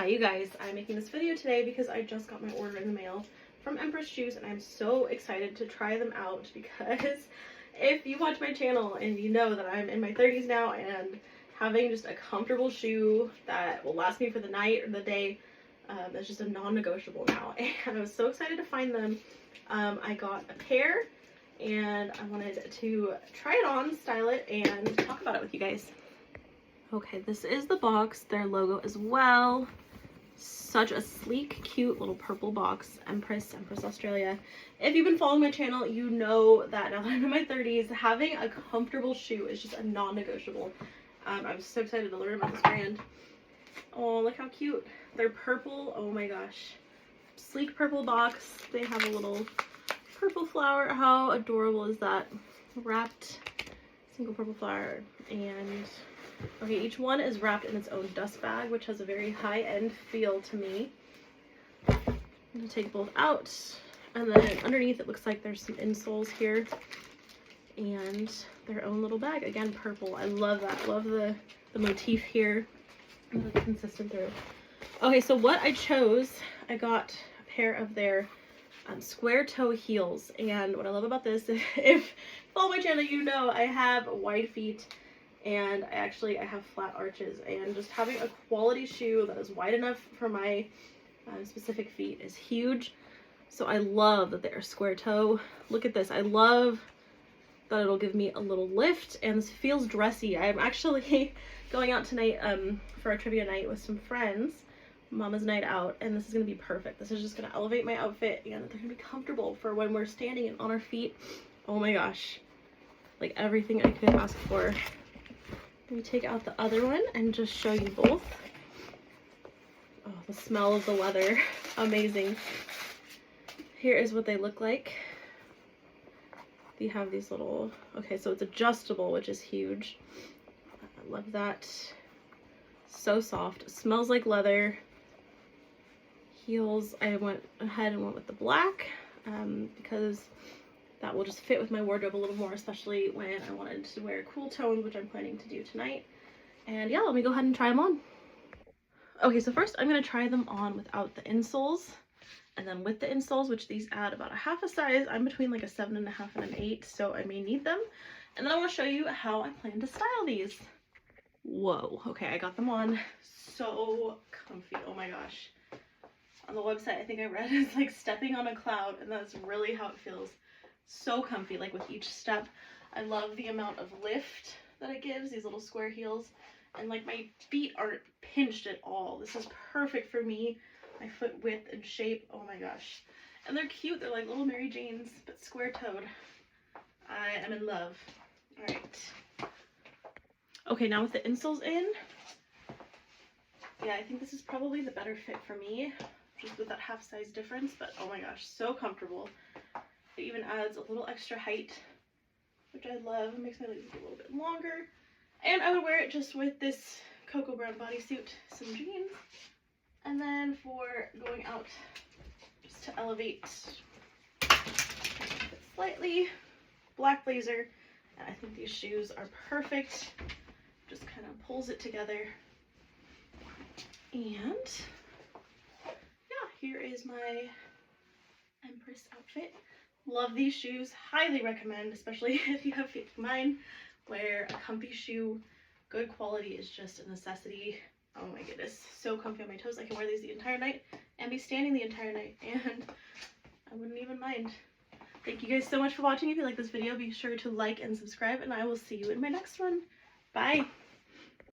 Hi you guys, I'm making this video today because I just got my order in the mail from Empress shoes and I'm so excited to try them out because if you watch my channel and you know that I'm in my 30s now and having just a comfortable shoe that will last me for the night or the day, that's just a non-negotiable now. And I was so excited to find them. I got a pair and I wanted to try it on, style it, and talk about it with you guys. Okay, this is the box, their logo as well. Such a sleek, cute little purple box. Empress Australia. If you've been following my channel, you know that now that I'm in my 30s, having a comfortable shoe is just a non-negotiable. I'm so excited to learn about this brand. Oh, look how cute. They're purple. Oh my gosh. Sleek purple box. They have a little purple flower. How adorable is that? Wrapped single purple flower. And okay, each one is wrapped in its own dust bag, which has a very high-end feel to me. I'm going to take both out, and then underneath it looks like there's some insoles here, and their own little bag. Again, purple. I love that. Love the motif here, and the consistent through. Okay, so what I chose, I got a pair of their square toe heels, and what I love about this, if you follow my channel, you know I have wide feet. And I have flat arches, and just having a quality shoe that is wide enough for my specific feet is huge. So I love that they're square toe. Look at this. I love that it'll give me a little lift, and this feels dressy. I'm actually going out tonight for a trivia night with some friends, mama's night out, and this is going to be perfect. This is just going to elevate my outfit, and they're going to be comfortable for when we're standing and on our feet. Oh my gosh, like everything I could ask for. Let me take out the other one and just show you both. Oh, the smell of the leather, amazing. Here is what they look like. They have these little, okay, so it's adjustable, which is huge. I love that. So soft, it smells like leather. Heels, I went ahead and went with the black because that will just fit with my wardrobe a little more, especially when I wanted to wear cool tones, which I'm planning to do tonight. And yeah, let me go ahead and try them on. Okay, so first I'm going to try them on without the insoles, and then with the insoles, which these add about a half a size. I'm between like a 7.5 and an 8, so I may need them. And then I want to show you how I plan to style these. Whoa, okay, I got them on. So comfy, oh my gosh. On the website, I think I read it's like stepping on a cloud, and that's really how it feels. So comfy, like with each step. I love the amount of lift that it gives, these little square heels, and like my feet aren't pinched at all. This is perfect for me, my foot width and shape. Oh my gosh. And they're cute. They're like little Mary Janes, but square toed. I am in love. All right. Okay, now with the insoles in, yeah, I think this is probably the better fit for me, just with that half size difference, but oh my gosh, so comfortable. It even adds a little extra height, which I love. It makes my legs a little bit longer. And I would wear it just with this cocoa brown bodysuit, some jeans, and then for going out, just to elevate slightly, black blazer. And I think these shoes are perfect. Just kind of pulls it together. And yeah, here is my Empress outfit. Love these shoes, highly recommend, especially if you have feet like mine, where a comfy shoe, good quality is just a necessity. Oh my goodness, so comfy on my toes. I can wear these the entire night and be standing the entire night, and I wouldn't even mind. Thank you guys so much for watching. If you like this video, be sure to like and subscribe, and I will see you in my next one. Bye!